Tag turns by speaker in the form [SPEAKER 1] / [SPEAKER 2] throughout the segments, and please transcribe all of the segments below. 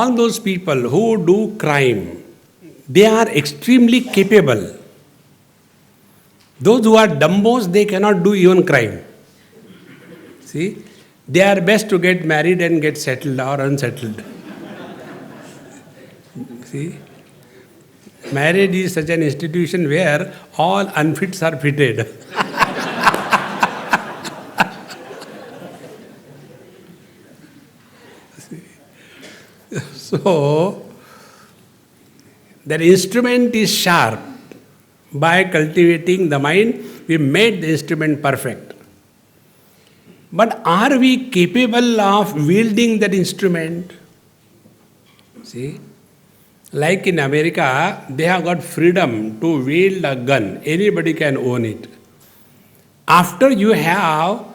[SPEAKER 1] All those people who do crime, they are extremely capable. Those who are dumbos, they cannot do even crime. See, they are best to get married and get settled or unsettled. See, marriage is such an institution where all unfits are fitted. So, the instrument is sharp. By cultivating the mind, we made the instrument perfect. But are we capable of wielding that instrument? See, like in America, they have got freedom to wield a gun. Anybody can own it. After you have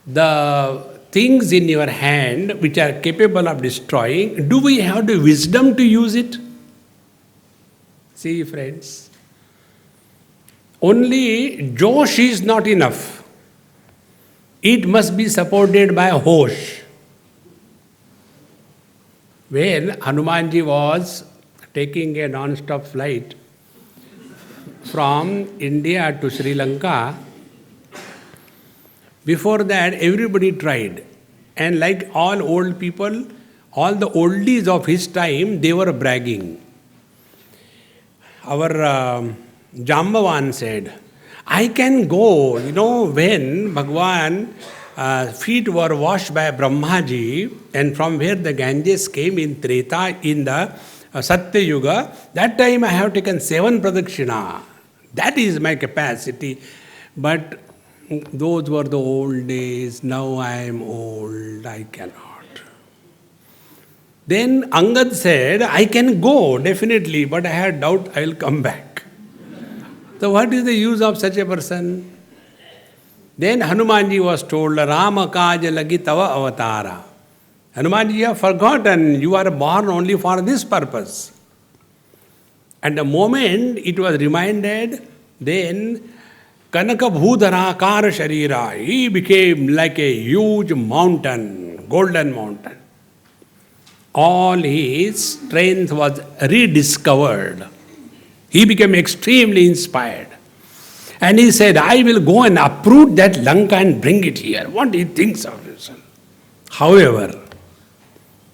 [SPEAKER 1] the things in your hand which are capable of destroying, do we have the wisdom to use it? See, friends, only Josh is not enough. It must be supported by Hosh. When Hanumanji was taking a non-stop flight from India to Sri Lanka, before that everybody tried. And like all old people, all the oldies of his time, they were bragging. Our Jambavan said, I can go, when Bhagwan feet were washed by Brahmaji, and from where the Ganges came in Treta, in the Satya Yuga, that time I have taken 7 pradakshina. That is my capacity. But those were the old days. Now I am old, I cannot. Then Angad said, I can go, definitely, but I had doubt I will come back. So what is the use of such a person? Then Hanumanji was told, Rama kaja lagi tava avatara. Hanumanji, you have forgotten, you are born only for this purpose. And the moment it was reminded, then Kanaka Bhudarakara Sharira, he became like a huge mountain, golden mountain. All his strength was rediscovered. He became extremely inspired. And he said, I will go and uproot that Lanka and bring it here. What he thinks of himself. However,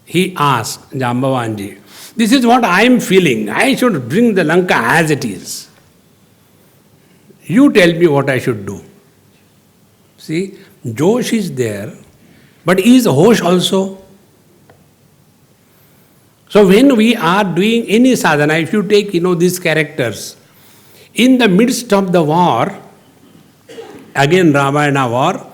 [SPEAKER 1] he asked Jambavanji, this is what I am feeling. I should bring the Lanka as it is. You tell me what I should do. See, Josh is there, but is Hosh also? So when we are doing any sadhana, if you take, these characters, in the midst of the war, again Ramayana war,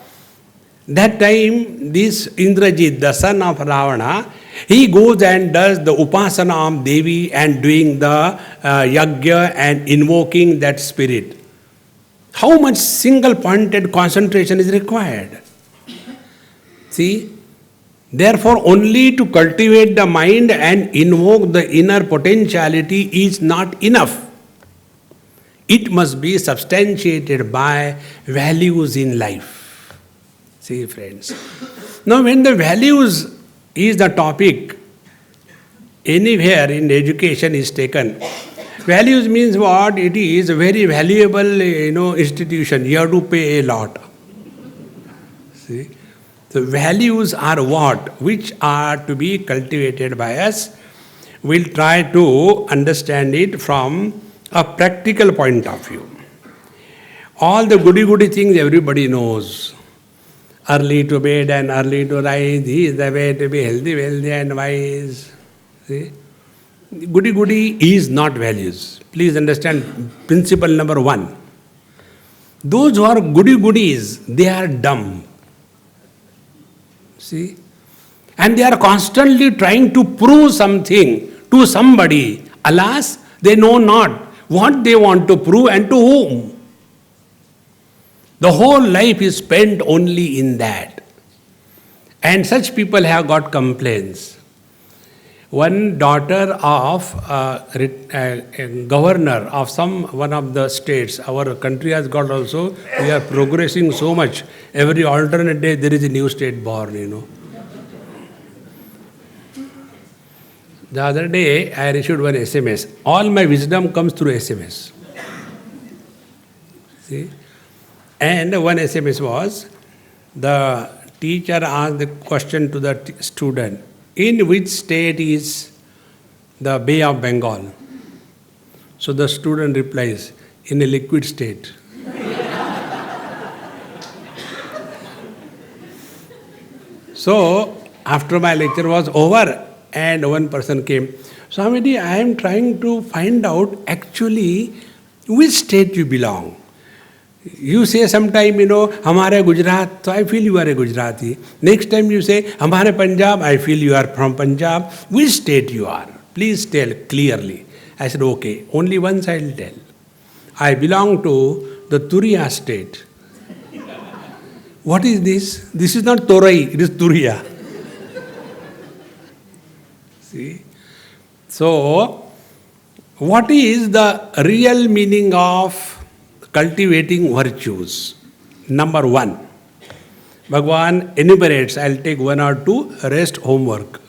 [SPEAKER 1] that time this Indrajit, the son of Ravana, he goes and does the upasana of Devi and doing the yajna and invoking that spirit. How much single-pointed concentration is required? See, therefore only to cultivate the mind and invoke the inner potentiality is not enough. It must be substantiated by values in life. See, friends. Now, when the values is the topic, anywhere in education is taken, values means what? It is a very valuable, institution. You have to pay a lot. See? So values are what? Which are to be cultivated by us. We'll try to understand it from a practical point of view. All the goody-goody things everybody knows. Early to bed and early to rise. He is the way to be healthy, wealthy and wise. See? Goody-goody is not values. Please understand principle number 1. Those who are goody-goodies, they are dumb. See? And they are constantly trying to prove something to somebody. Alas, they know not what they want to prove and to whom. The whole life is spent only in that. And such people have got complaints. One daughter of a governor of one of the states, our country has got also, we are progressing so much. Every alternate day there is a new state born, The other day I received one SMS. All my wisdom comes through SMS. See? And one SMS was, the teacher asked the question to the student, in which state is the Bay of Bengal? So the student replies, in a liquid state. So after my lecture was over, and one person came, Swamiji, I am trying to find out actually which state you belong. You say sometime, Hamare Gujarat, so I feel you are a Gujarati. Next time you say, Hamare Punjab, I feel you are from Punjab. Which state you are? Please tell clearly. I said, okay, only once I will tell. I belong to the Turiya state. What is this? This is not Torai, it is Turiya. See? So, what is the real meaning of cultivating virtues? Number one, Bhagavan enumerates, I'll take one or two, rest homework.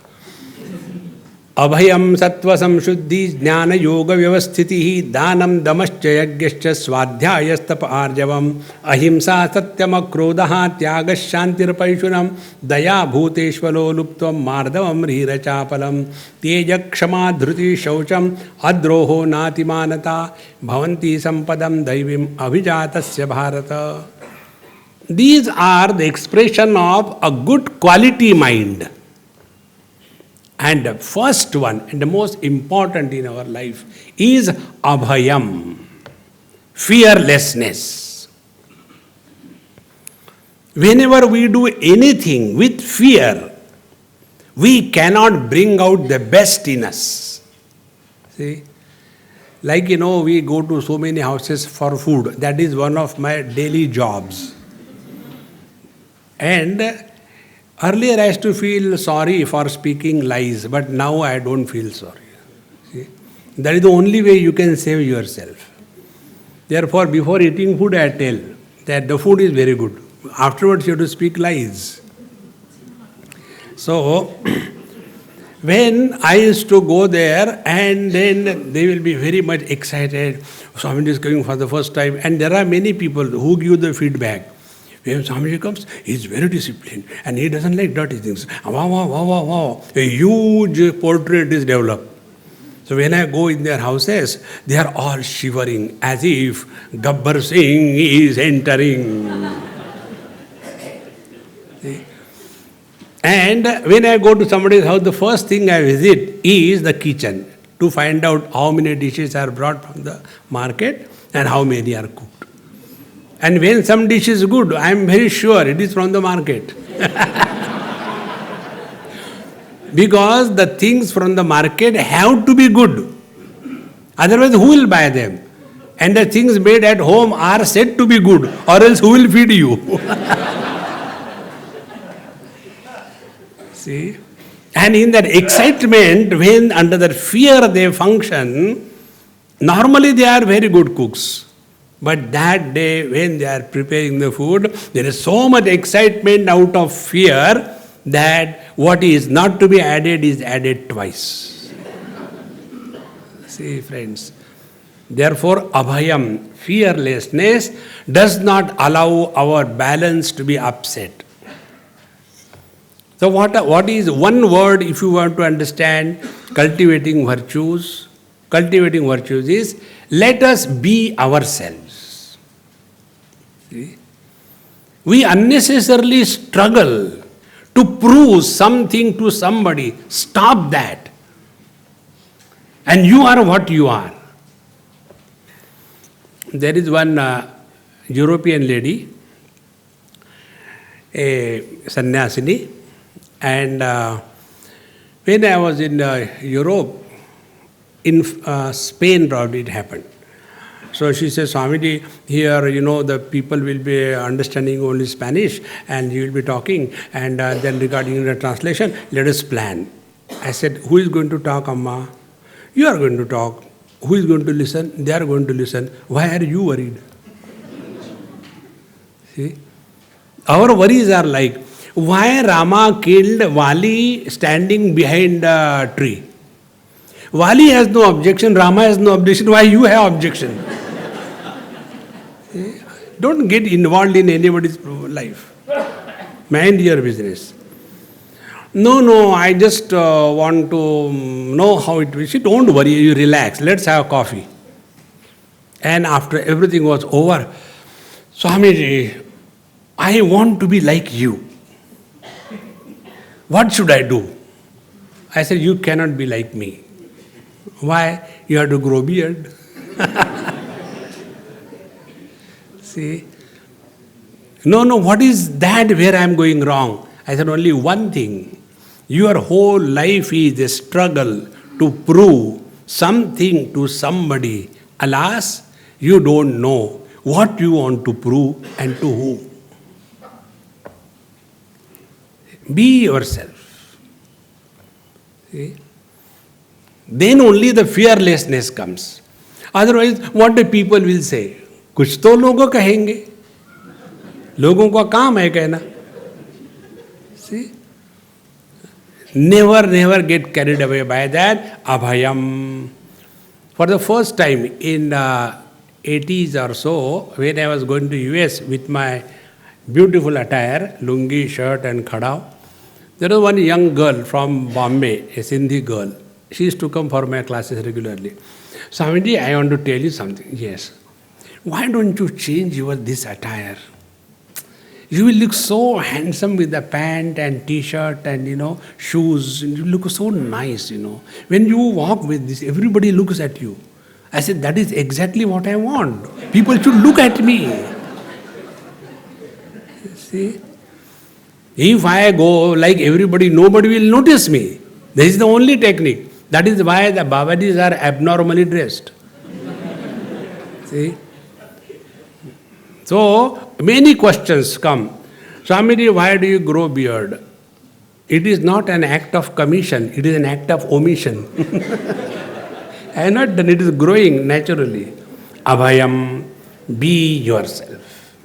[SPEAKER 1] Abhayam sattva samshuddhi jnana yoga vyavasthitihi danam damascha yajnascha swadhyayastapa arjavam ahimsa satyam akrodaha tyagas shantirpaishunam daya bhuteshvalo luptvam mardavam rirachapalam teja kshama dhruti shaucham adroho natimanata bhavanti sampadam daivim abhijatasya bharata. These are the expression of a good quality mind. And the first one, and the most important in our life, is abhayam, fearlessness. Whenever we do anything with fear, we cannot bring out the best in us. See? Like, we go to so many houses for food. That is one of my daily jobs. And earlier I used to feel sorry for speaking lies, but now I don't feel sorry. See? That is the only way you can save yourself. Therefore, before eating food, I tell that the food is very good. Afterwards, you have to speak lies. So, when I used to go there, and then they will be very much excited. Swami is coming for the first time, and there are many people who give the feedback. When Swamiji comes, he is very disciplined and he doesn't like dirty things. Wow, wow, wow, wow, wow. A huge portrait is developed. So when I go in their houses, they are all shivering as if Gabbar Singh is entering. See? And when I go to somebody's house, the first thing I visit is the kitchen to find out how many dishes are brought from the market and how many are cooked. And when some dish is good, I am very sure it is from the market. Because the things from the market have to be good. Otherwise, who will buy them? And the things made at home are said to be good, or else who will feed you? See? And in that excitement, when under that fear they function, normally they are very good cooks. But that day, when they are preparing the food, there is so much excitement out of fear that what is not to be added is added twice. See, friends. Therefore, abhayam, fearlessness, does not allow our balance to be upset. So what is one word, if you want to understand cultivating virtues? Cultivating virtues is, let us be ourselves. See? We unnecessarily struggle to prove something to somebody. Stop that. And you are what you are. There is one European lady, a sannyasini, and when I was in Europe, in Spain probably it happened. So she says, Swamiji, here, the people will be understanding only Spanish and you will be talking, and then regarding the translation, let us plan. I said, who is going to talk, Amma? You are going to talk. Who is going to listen? They are going to listen. Why are you worried? See? Our worries are like, why Rama killed Vali standing behind a tree? Vali has no objection, Rama has no objection, why you have objection? Don't get involved in anybody's life. Mind your business. No, I just want to know how it will. Don't worry, you relax, let's have coffee. And after everything was over, Swamiji, I want to be like you. What should I do? I said, you cannot be like me. Why? You have to grow beard. See? No, what is that where I am going wrong? I said, only one thing. Your whole life is a struggle to prove something to somebody. Alas, you don't know what you want to prove and to whom. Be yourself. See? Then only the fearlessness comes. Otherwise, what the people will say? कुछ तो लोगों कहेंगे. लोगों का काम है कहना. See? Never get carried away by that. Abhayam. For the first time in 80s or so, when I was going to US with my beautiful attire, lungi, shirt and khada, there was one young girl from Bombay, a Sindhi girl. She used to come for my classes regularly. Swamiji, I want to tell you something. Yes. Why don't you change this attire? You will look so handsome with the pant and t-shirt and, shoes. You look so nice, When you walk with this, everybody looks at you. I said, that is exactly what I want. People should look at me. See? If I go like everybody, nobody will notice me. This is the only technique. That is why the Babajis are abnormally dressed. See? So, many questions come. Swamiji, why do you grow beard? It is not an act of commission, it is an act of omission. I have not done it, is growing naturally. Abhayam, be yourself.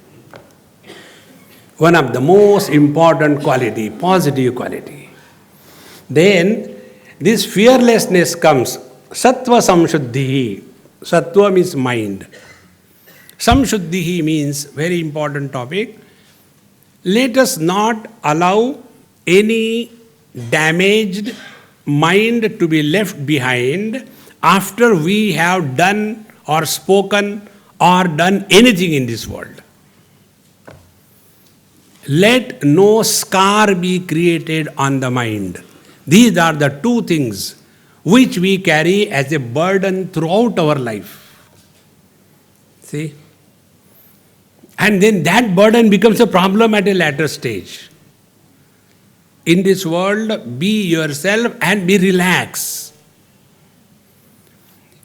[SPEAKER 1] One of the most important quality, positive quality. Then, this fearlessness comes. Sattva samshuddhi. Sattva means mind. Samshuddhi means, very important topic, let us not allow any damaged mind to be left behind after we have done or spoken or done anything in this world. Let no scar be created on the mind. These are the two things which we carry as a burden throughout our life. See? And then that burden becomes a problem at a later stage. In this world, be yourself and be relaxed.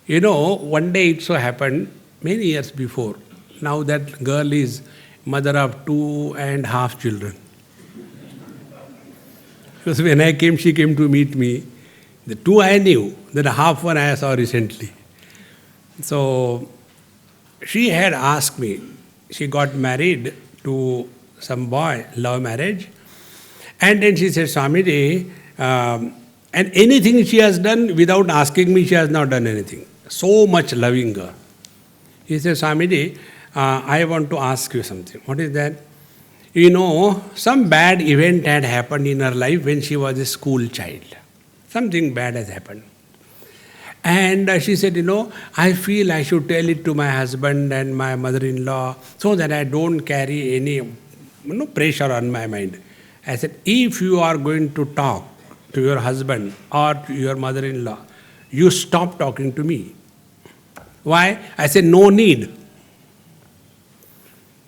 [SPEAKER 1] One day it so happened, many years before, now that girl is mother of 2.5 children. Because when I came, she came to meet me. The 2 I knew, the half one I saw recently. So, she had asked me, she got married to some boy, love marriage. And then she said, Swamiji, and anything she has done without asking me, she has not done anything. So much loving her. He said, Swamiji, I want to ask you something. What is that? Some bad event had happened in her life when she was a school child. Something bad has happened. And she said, I feel I should tell it to my husband and my mother-in-law so that I don't carry any pressure on my mind. I said, if you are going to talk to your husband or to your mother-in-law, you stop talking to me. Why? I said, no need.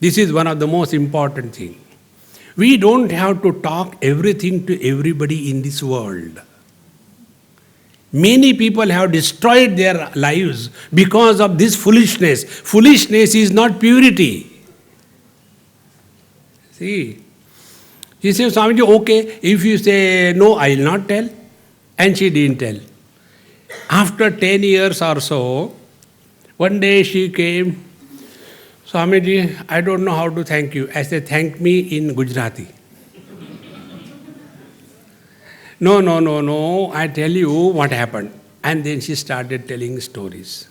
[SPEAKER 1] This is one of the most important things. We don't have to talk everything to everybody in this world. Many people have destroyed their lives because of this foolishness. Foolishness is not purity. See? She said, Swamiji, okay, if you say, no, I will not tell. And she didn't tell. After 10 years or so, one day she came, Swamiji, I don't know how to thank you. I said, thank me in Gujarati. No, I tell you what happened. And then she started telling stories.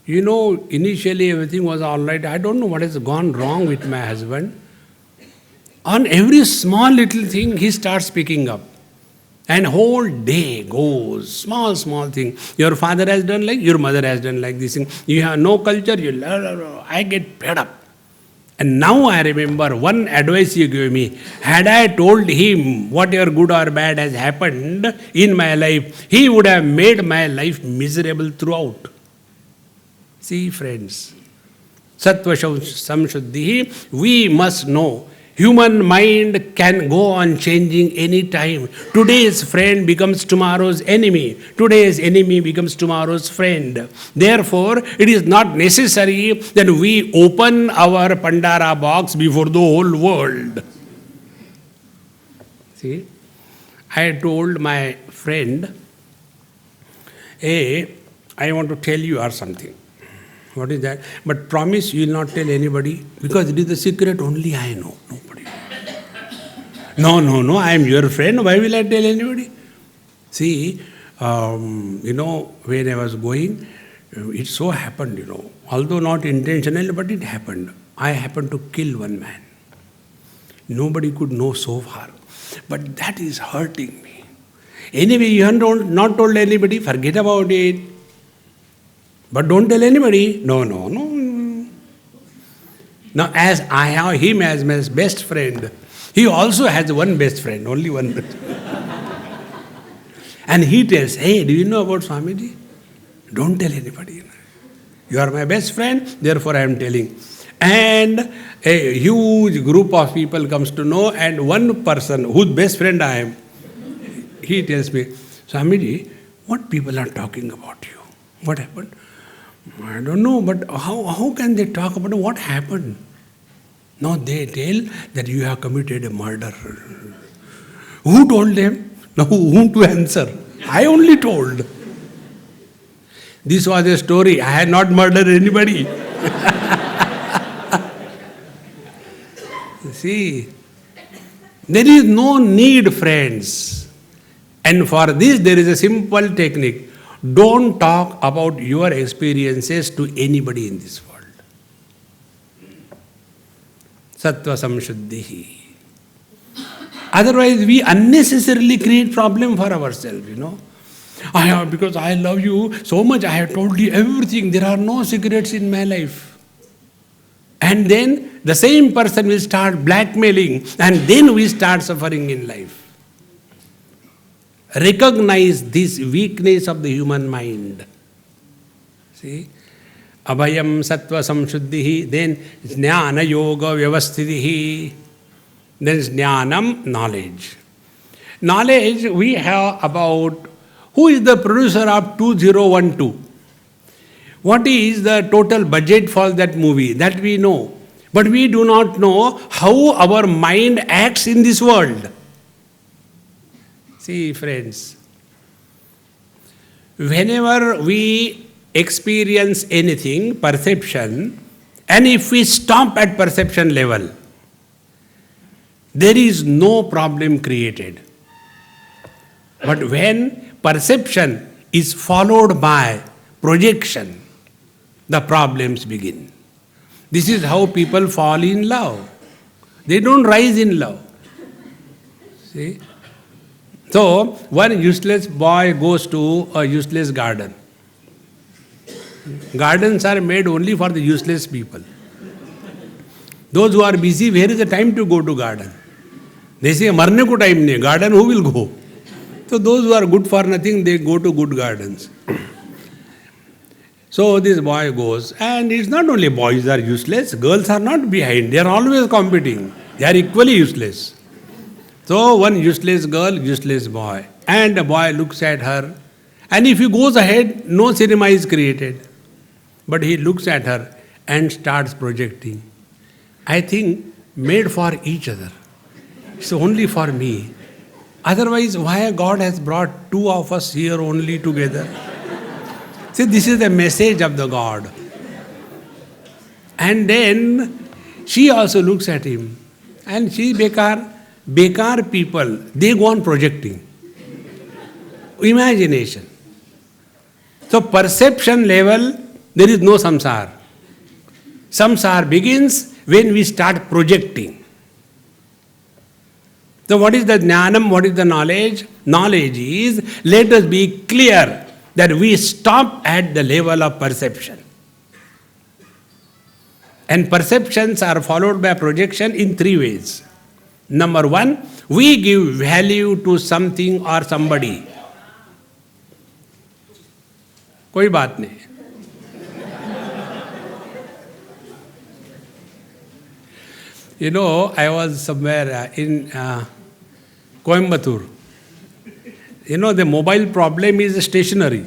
[SPEAKER 1] You know, initially everything was all right. I don't know what has gone wrong with my husband. On every small little thing, he starts speaking up. And whole day goes, small thing. Your father has done like, your mother has done like this thing. You have no culture, I get fed up. And now I remember one advice you gave me. Had I told him whatever good or bad has happened in my life, he would have made my life miserable throughout. See, friends, Sattva Samshuddhi, we must know human mind can go on changing any time. Today's friend becomes tomorrow's enemy. Today's enemy becomes tomorrow's friend. Therefore, it is not necessary that we open our Pandora box before the whole world. See, I told my friend, hey, I want to tell you or something. What is that? But promise you will not tell anybody, because it is the secret only I know. Nobody. No, I am your friend. Why will I tell anybody? See, when I was going, it so happened, although not intentionally, but it happened. I happened to kill one man. Nobody could know so far. But that is hurting me. Anyway, you have not told anybody, forget about it. But don't tell anybody. No. Now, as I have him as my best friend, he also has one best friend, only one best friend. And he tells, hey, do you know about Swamiji? Don't tell anybody. You are my best friend, therefore I am telling. And a huge group of people comes to know, and one person whose best friend I am, he tells me, Swamiji, what people are talking about you? What happened? I don't know, but how can they talk about what happened? No, they tell that you have committed a murder. Who told them? No, whom to answer? I only told. This was a story. I had not murdered anybody. See, there is no need, friends. And for this, there is a simple technique. Don't talk about your experiences to anybody in this world. Sattva Samshuddhi. Otherwise, we unnecessarily create problem for ourselves, Because I love you so much, I have told you everything. There are no secrets in my life. And then the same person will start blackmailing, and then we start suffering in life. Recognize this weakness of the human mind. See? Abhayam Sattva Samshuddhi, then Jnana Yoga Vyavasthithi, then Jnanam, knowledge. Knowledge we have about who is the producer of 2012. What is the total budget for that movie? That we know. But we do not know how our mind acts in this world. See, friends, whenever we experience anything, perception, and if we stop at perception level, there is no problem created. But when perception is followed by projection, the problems begin. This is how people fall in love. They don't rise in love. See? So, one useless boy goes to a useless garden. Gardens are made only for the useless people. Those who are busy, where is the time to go to garden? They say, marne ko time nahi, garden who will go? So those who are good for nothing, they go to good gardens. So this boy goes, and it's not only boys are useless, girls are not behind, they are always competing. They are equally useless. So one useless girl, useless boy. And the boy looks at her. And if he goes ahead, no cinema is created. But he looks at her and starts projecting. I think made for each other. It's only for me. Otherwise, why God has brought two of us here only together? See, this is the message of the God. And then she also looks at him. And she bekar people, they go on projecting. Imagination. So perception level, there is no samsara. Samsara begins when we start projecting. So what is the jnanam, what is the knowledge? Knowledge is, let us be clear that we stop at the level of perception. And perceptions are followed by projection in three ways. Number one, we give value to something or somebody. कोई बात नहीं. You know, I was somewhere in Coimbatore. You know, the mobile problem is stationary.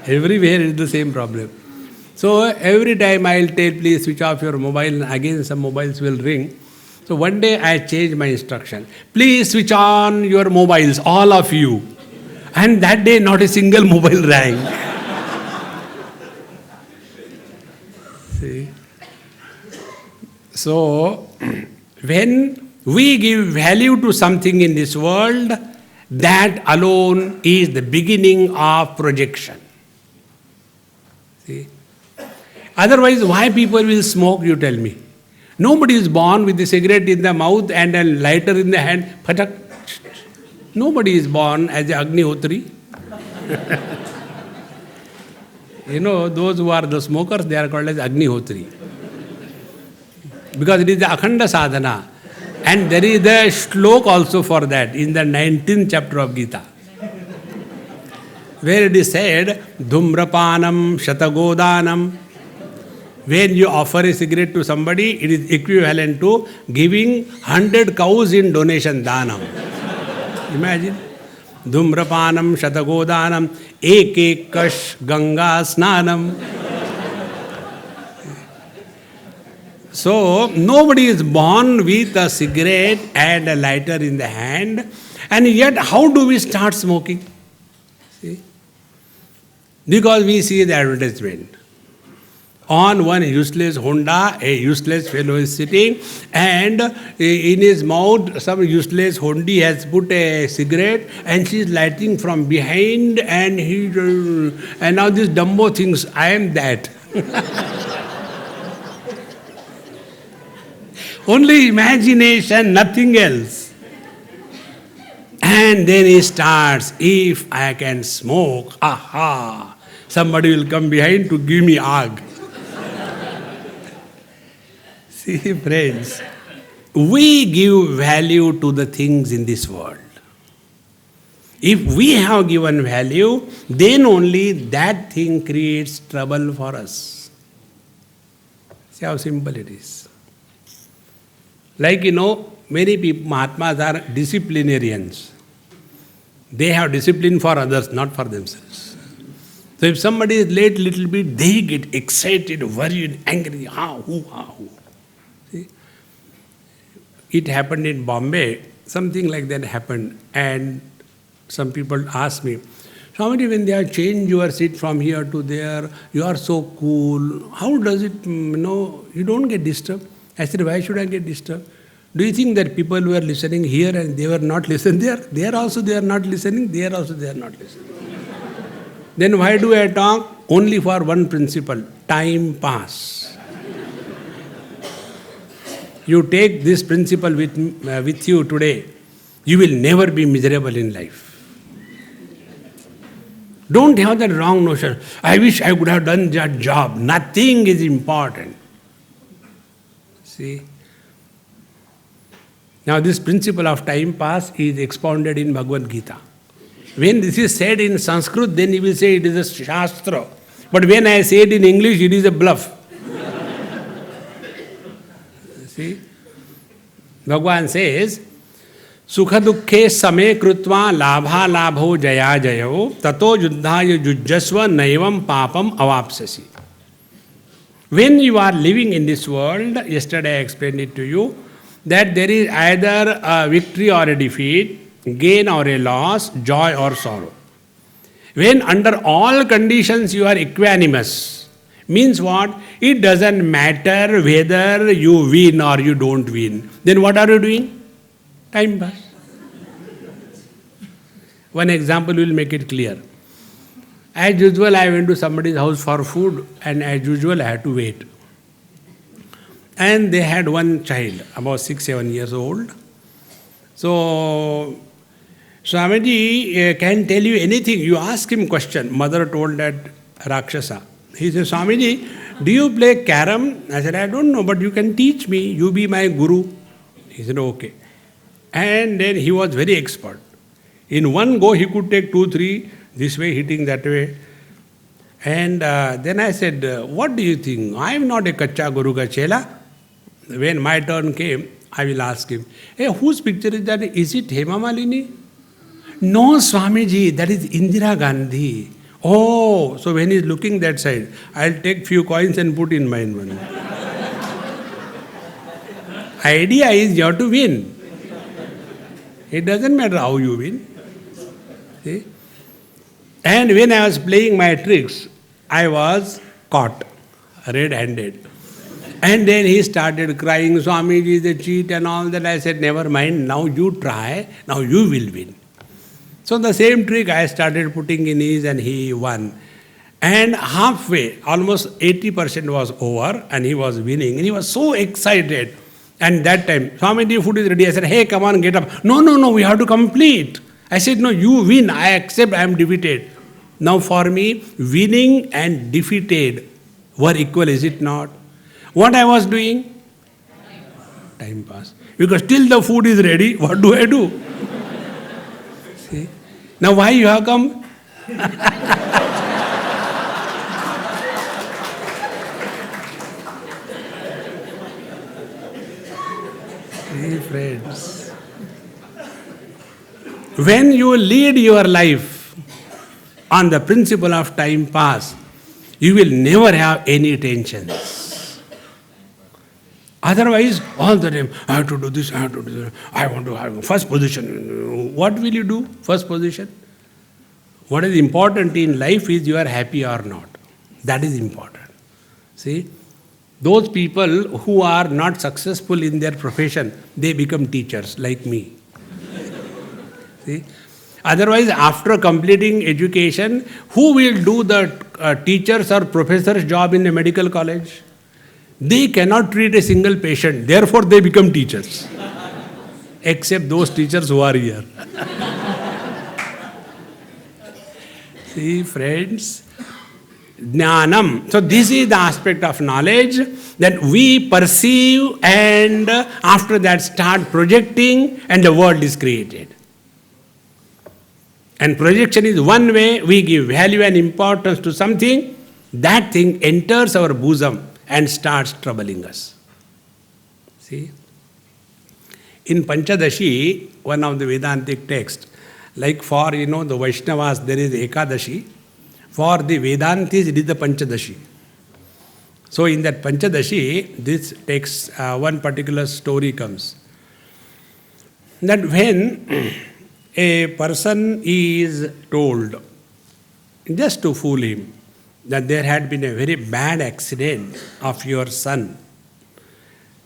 [SPEAKER 1] Everywhere is the same problem. So every time I'll tell, please switch off your mobile, again some mobiles will ring. So one day I changed my instruction. Please switch on your mobiles, all of you. And that day not a single mobile rang. See? So, when we give value to something in this world, that alone is the beginning of projection. See? Otherwise, why people will smoke, you tell me? Nobody is born with a cigarette in the mouth and a lighter in the hand. Patak. Nobody is born as an Agnihotri. You know, those who are the smokers, they are called as Agnihotri. Because it is the Akhanda Sadhana. And there is a shlok also for that in the 19th chapter of Gita, where it is said, Dhumrapanam Shatagodanam. When you offer a cigarette to somebody, it is equivalent to giving 100 cows in donation dhanam. Imagine. Dhumrapanam Shatagodanam Ekekash Ganga Snanam. So, nobody is born with a cigarette and a lighter in the hand, and yet how do we start smoking? See? Because we see the advertisement. On one useless Honda, a useless fellow is sitting, and in his mouth some useless Hondi has put a cigarette, and she is lighting from behind, and now this Dumbo thinks, I am that. Only imagination, nothing else. And then he starts, if I can smoke, aha, somebody will come behind to give me ag. See, friends, we give value to the things in this world. If we have given value, then only that thing creates trouble for us. See how simple it is. Like, you know, many people, Mahatmas are disciplinarians. They have discipline for others, not for themselves. So if somebody is late a little bit, they get excited, worried, angry. Who? See? It happened in Bombay. Something like that happened. And some people asked me, Swami, when they have changed your seat from here to there, you are so cool. How does it, you don't get disturbed? I said, why should I get disturbed? Do you think that people who are listening here and they were not listening there? There also they are not listening, there also they are not listening. Then why do I talk? Only for one principle, time pass. You take this principle with you today, you will never be miserable in life. Don't have that wrong notion. I wish I could have done that job. Nothing is important. See? Now this principle of time pass is expounded in Bhagavad Gita. When this is said in Sanskrit, then you will say it is a Shastra. But when I say it in English, it is a bluff. See? Bhagavan says, Sukha dukhe same krutva labha labho jaya jayo tato yuddhaya yujjasva naivam papam avapsasi. When you are living in this world, yesterday I explained it to you, that there is either a victory or a defeat, gain or a loss, joy or sorrow. When under all conditions you are equanimous, means what? It doesn't matter whether you win or you don't win. Then what are you doing? Time pass. One example will make it clear. As usual, I went to somebody's house for food, and as usual, I had to wait. And they had one child, about 6-7 years old. So, Swamiji can tell you anything. You ask him question. Mother told that Rakshasa. He said, Swamiji, do you play carom? I said, I don't know, but you can teach me. You be my guru. He said, okay. And then he was very expert. In one go, he could take 2, 3, this way, hitting that way. And then I said, what do you think? I am not a Kacha Guru ka Chela. When my turn came, I will ask him, hey, whose picture is that? Is it Hema Malini? No, Swamiji, that is Indira Gandhi. Oh, so when he is looking that side, I'll take few coins and put in mine one. Idea is you have to win. It doesn't matter how you win. See? And when I was playing my tricks, I was caught red-handed. And then he started crying, Swamiji is a cheat and all that. I said, never mind, now you try, now you will win. So the same trick I started putting in his and he won. And halfway, almost 80% was over and he was winning. And he was so excited. And that time, Swamiji, food is ready. I said, hey, come on, get up. No, we have to complete. I said, no, you win. I accept I am defeated. Now for me, winning and defeated were equal, is it not? What I was doing? Time pass. Because till the food is ready, what do I do? See? Now why you have come? See, friends. When you lead your life on the principle of time pass, you will never have any tensions. Otherwise, all the time, I have to do this, I have to do that, I want to have first position. What will you do? First position? What is important in life is you are happy or not. That is important. See, those people who are not successful in their profession, they become teachers like me. See? Otherwise, after completing education, who will do the teacher's or professor's job in a medical college? They cannot treat a single patient, therefore they become teachers. Except those teachers who are here. See, friends, Jnanam. So this is the aspect of knowledge that we perceive and after that start projecting and the world is created. And projection is one way we give value and importance to something, that thing enters our bosom and starts troubling us. See? In Panchadashi, one of the Vedantic texts, like for, the Vaishnavas, there is Ekadashi. For the Vedantis, it is the Panchadashi. So in that Panchadashi, this text, one particular story comes. That when a person is told, just to fool him, that there had been a very bad accident of your son.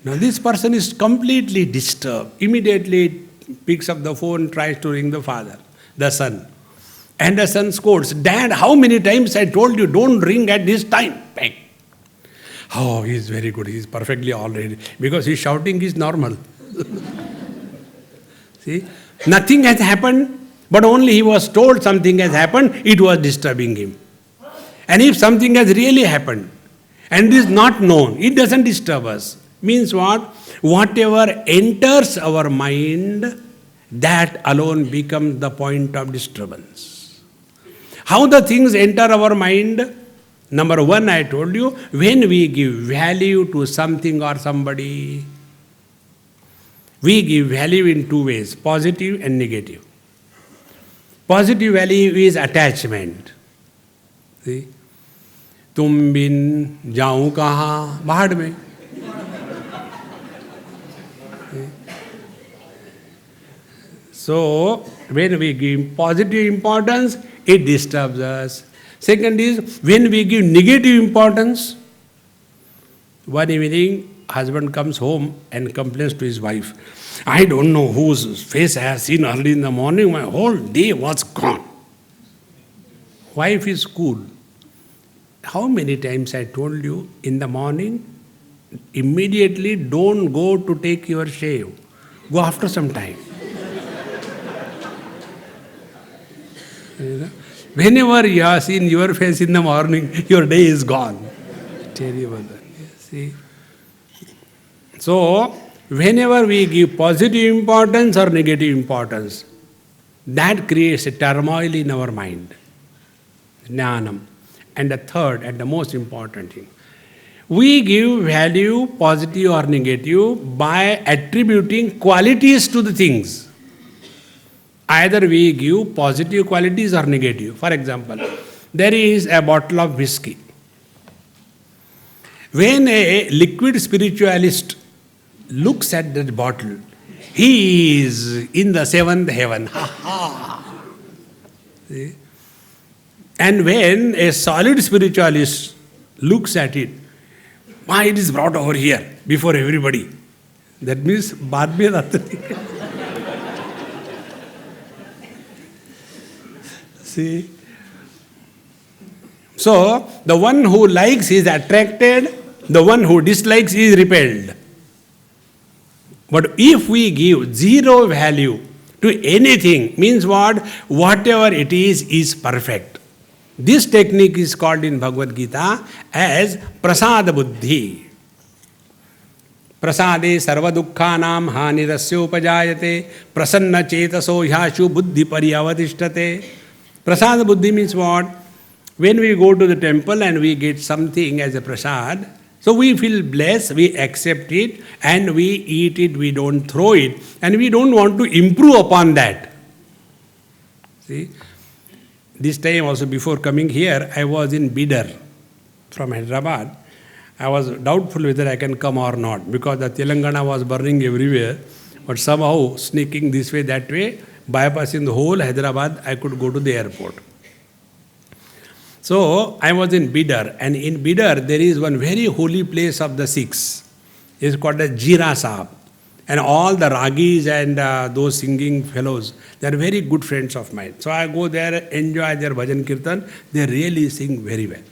[SPEAKER 1] Now this person is completely disturbed. Immediately picks up the phone, tries to ring the father, the son. And the son scolds, Dad, how many times I told you don't ring at this time? Bang. Oh, he is very good. He is perfectly all ready. Because his shouting is normal. See? Nothing has happened, but only he was told something has happened, it was disturbing him. And if something has really happened and is not known, it doesn't disturb us. Means what? Whatever enters our mind, that alone becomes the point of disturbance. How the things enter our mind? Number one, I told you, when we give value to something or somebody, we give value in two ways, positive and negative. Positive value is attachment. See? तुम बिन जाऊं कहाँ बाहर में. So, when we give positive importance, it disturbs us. Second is, when we give negative importance, one evening, husband comes home and complains to his wife, I don't know whose face I have seen early in the morning, my whole day was gone. wife is cool. How many times I told you in the morning, immediately don't go to take your shave. Go after some time. You know? Whenever you have seen your face in the morning, your day is gone. Terrible. See? So, whenever we give positive importance or negative importance, that creates a turmoil in our mind. Jnanam. And the third and the most important thing, we give value, positive or negative, by attributing qualities to the things. Either we give positive qualities or negative. For example, there is a bottle of whiskey. When a liquid spiritualist looks at that bottle, he is in the seventh heaven. Ha ha! See? And when a solid spiritualist looks at it, why it is brought over here before everybody? That means baad mein aata. See? So, the one who likes is attracted, the one who dislikes is repelled. But if we give zero value to anything, means what? Whatever it is perfect. This technique is called in Bhagavad Gita as prasada buddhi. Prasade sarva dukkhanam hanirasya upajayate prasanna chetaso yashu buddhi paryavadishtate. Prasada buddhi means what? When we go to the temple and we get something as a prasad, so we feel blessed, we accept it, and we eat it, we don't throw it, and we don't want to improve upon that. See? This time also before coming here, I was in Bidar from Hyderabad. I was doubtful whether I can come or not, because the Telangana was burning everywhere, but somehow sneaking this way, that way, bypassing the whole Hyderabad, I could go to the airport. So, I was in Bidar, and in Bidar there is one very holy place of the Sikhs. It's called as Jira Sahib. And all the Ragis and those singing fellows, they are very good friends of mine. So I go there, enjoy their bhajan kirtan, they really sing very well.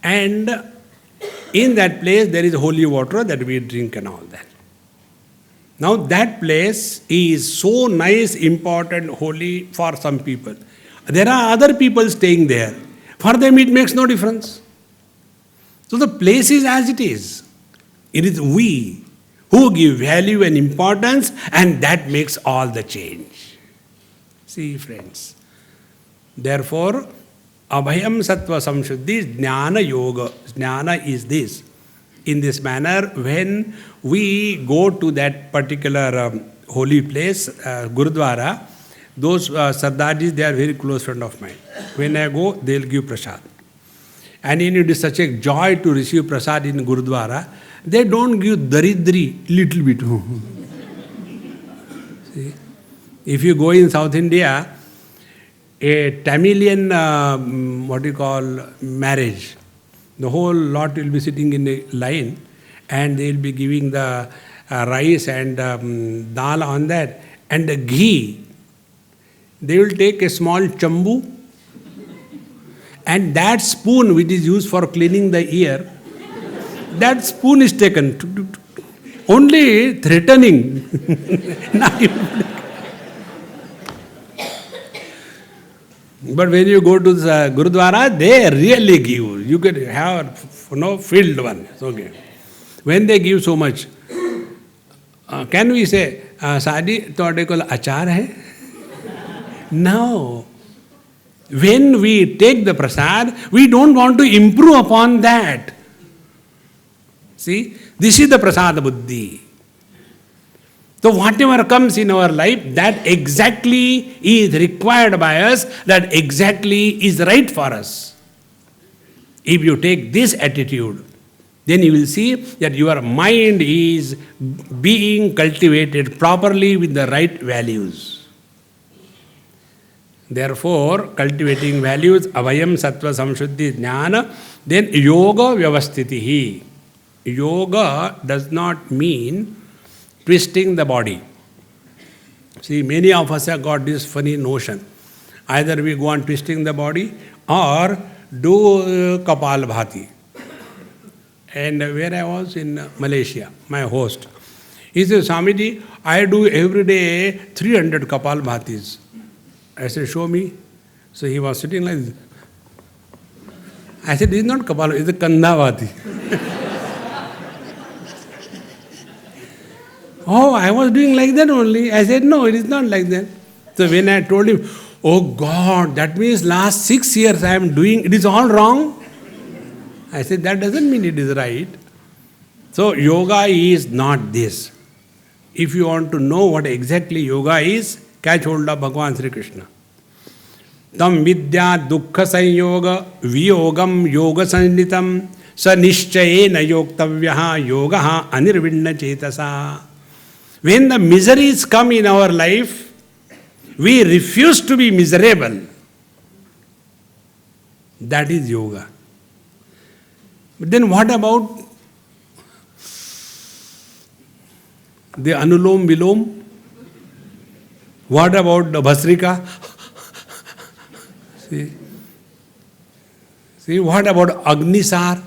[SPEAKER 1] And in that place there is holy water that we drink and all that. Now that place is so nice, important, holy for some people. There are other people staying there. For them it makes no difference. So the place is as it is. It is we who give value and importance, and that makes all the change. See, friends. Therefore, abhayam sattva samshuddhi jnana yoga. Jnana is this. In this manner, when we go to that particular holy place, Gurudwara, those Sardajis, they are very close friend of mine. When I go, they will give prasad. And it is such a joy to receive prasad in Gurudwara. They don't give daridri, little bit. See? If you go in South India, a Tamilian, marriage, the whole lot will be sitting in a line and they will be giving the rice and dal on that and the ghee. They will take a small chambu and that spoon which is used for cleaning the ear, that spoon is taken. Only threatening. But when you go to the Gurudwara, they really give. You can have filled one. It's okay. When they give so much, can we say, Sadi, tode kol achar hai? No. When we take the prasad, we don't want to improve upon that. See, this is the prasada buddhi. So whatever comes in our life, that exactly is required by us, that exactly is right for us. If you take this attitude, then you will see that your mind is being cultivated properly with the right values. Therefore, cultivating values, avayam sattva samshuddhi jnana, then yoga vyavastitihi. Yoga does not mean twisting the body. See, many of us have got this funny notion. Either we go on twisting the body or do Kapal Bhati. And where I was in Malaysia, my host, he said, Swamiji, I do every day 300 Kapal Bhatis. I said, show me. So he was sitting like this. I said, it's not Kapal, it's a Kanda Bhati. Oh, I was doing like that only. I said, no, it is not like that. So when I told him, oh God, that means last 6 years I am doing, it is all wrong. I said, that doesn't mean it is right. So yoga is not this. If you want to know what exactly yoga is, catch hold of Bhagavan Sri Krishna. Tam vidya dukkha sanyoga viyogam yoga sannitam sa nishchayena yoktavyaha yogaha anirvinna chetasa. When the miseries come in our life, we refuse to be miserable. That is yoga. But then what about the Anulom Vilom? What about the Bhasrika? See, what about Agnisar?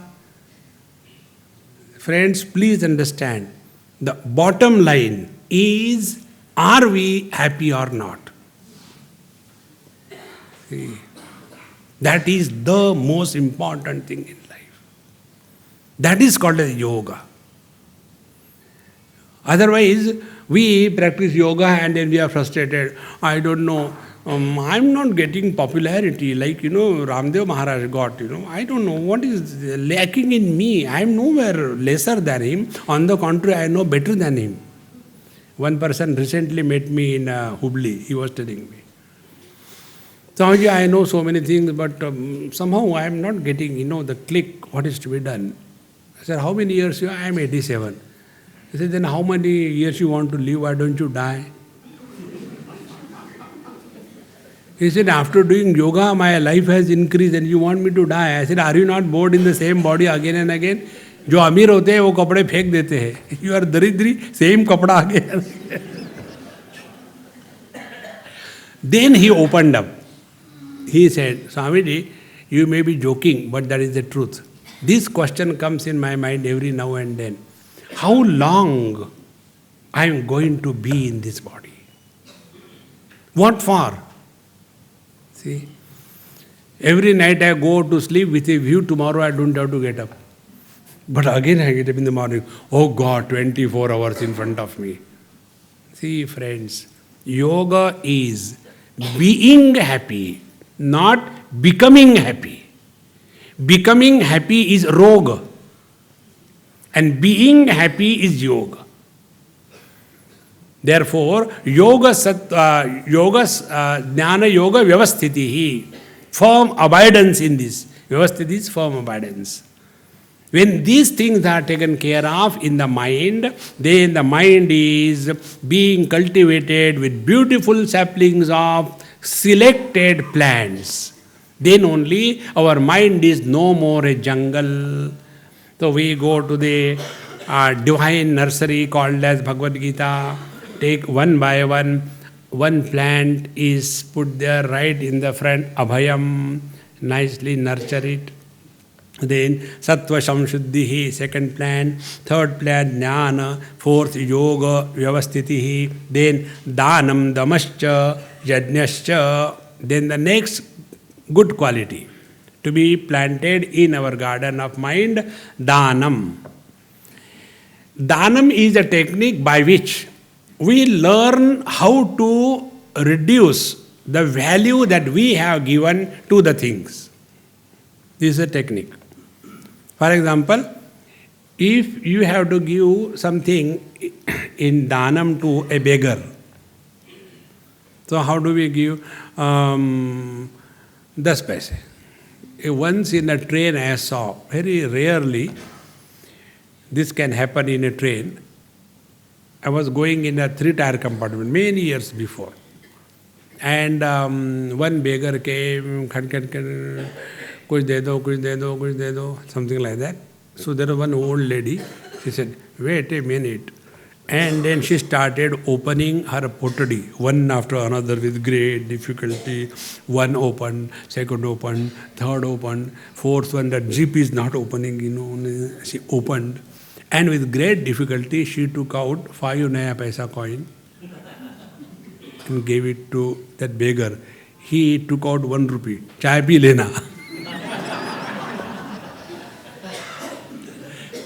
[SPEAKER 1] Friends, please understand, the bottom line is, are we happy or not? See, that is the most important thing in life. That is called as yoga. Otherwise, we practice yoga and then we are frustrated. I don't know. I'm not getting popularity like, Ramdev Maharaj got, I don't know what is lacking in me. I'm nowhere lesser than him. On the contrary, I know better than him. One person recently met me in Hubli. He was telling me, Swamiji, I know so many things, but somehow I'm not getting, the click, what is to be done. I said, how many years you are? I am 87. He said, then how many years you want to live? Why don't you die? He said, after doing yoga, my life has increased and you want me to die. I said, are you not bored in the same body again and again? जो अमीर होते हैं वो कपड़े फेंक देते हैं. You are दरिद्री, same कपड़ा again. Then he opened up. He said, Swamiji, you may be joking, but that is the truth. This question comes in my mind every now and then. How long I am going to be in this body? What for? See, every night I go to sleep with a view, tomorrow I don't have to get up. But again I get up in the morning, oh God, 24 hours in front of me. See, friends, yoga is being happy, not becoming happy. Becoming happy is roga. And being happy is yoga. Therefore, jnana yoga vyavasthitihi, firm abidance in this. Vyavasthiti is firm abidance. When these things are taken care of in the mind, then the mind is being cultivated with beautiful saplings of selected plants. Then only our mind is no more a jungle. So we go to the divine nursery called as Bhagavad Gita, take one by one plant is put there right in the front, abhayam, nicely nurture it. Then sattva samshuddhihi, second plant, third plant jnana, fourth yoga vyavasthitihi, then danam damascha, yajnascha, then the next good quality to be planted in our garden of mind, danam. Danam is a technique by which we learn how to reduce the value that we have given to the things. This is a technique. For example, if you have to give something in danam to a beggar, so how do we give 10 paise? Once in a train I saw, very rarely this can happen in a train. I was going in a 3-tier compartment many years before. And one beggar came, kuch de do, kuch de do, kuch de do, something like that. So there was one old lady, she said, wait a minute, And then she started opening her pottery, one after another with great difficulty. One opened, second opened, third opened, fourth one, the zip is not opening, she opened. And with great difficulty, she took out 5 naya paisa coin and gave it to that beggar. He took out 1 rupee. Chai pi lena.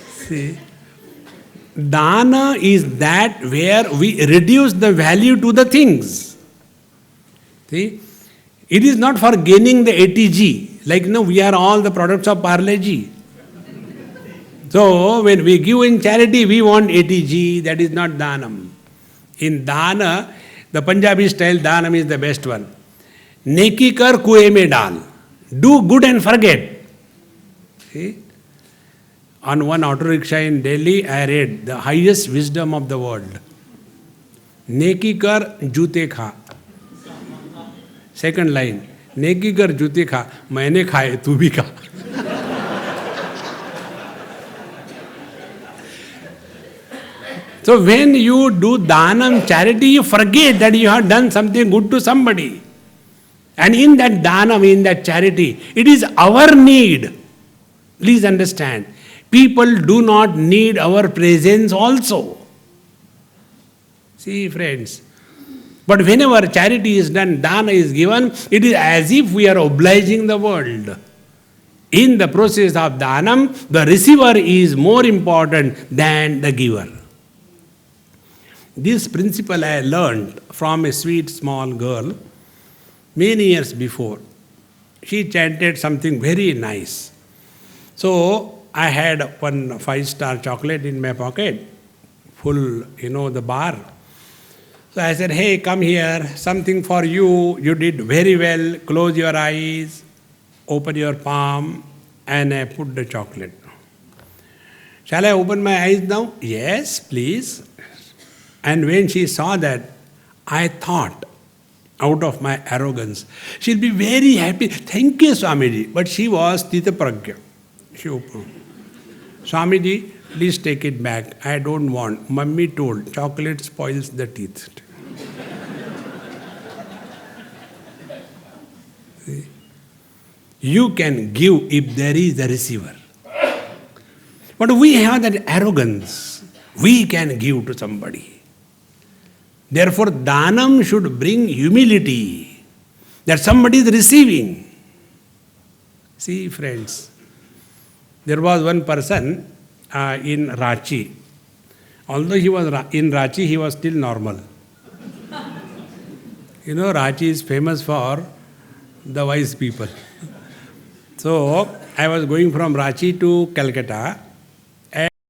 [SPEAKER 1] See? Dana is that where we reduce the value to the things. See? It is not for gaining the ATG. Like, we are all the products of Parle-G. So, when we give in charity, we want ATG. That is not Danam. In Dana, the Punjabi style Danam is the best one. Neki kar kuए में डाल. Do good and forget. See? On one auto rickshaw in Delhi, I read the highest wisdom of the world. Neki kar jute kha. Second line. Neki kar jute kha. मैंने खाए तू भी खा. So when you do dhanam, charity, you forget that you have done something good to somebody. And in that dhanam, in that charity, it is our need. Please understand. People do not need our presence also. See, friends. But whenever charity is done, dana is given, it is as if we are obliging the world. In the process of dhanam, the receiver is more important than the giver. This principle I learned from a sweet small girl many years before. She chanted something very nice. So, I had one 5-star chocolate in my pocket, full, the bar. So I said, hey, come here, something for you. You did very well. Close your eyes, open your palm, and I put the chocolate. Shall I open my eyes now? Yes, please. And when she saw that, I thought, out of my arrogance, she'll be very happy. Thank you, Swamiji. But she was Tita Pragya. She opened. Swamiji, please take it back. I don't want. Mummy told, chocolate spoils the teeth. See? You can give if there is a receiver. But we have that arrogance. We can give to somebody. Therefore, dhanam should bring humility, that somebody is receiving. See, friends, there was one person in Ranchi. Although he was in Ranchi, he was still normal. Ranchi is famous for the wise people. So, I was going from Ranchi to Calcutta.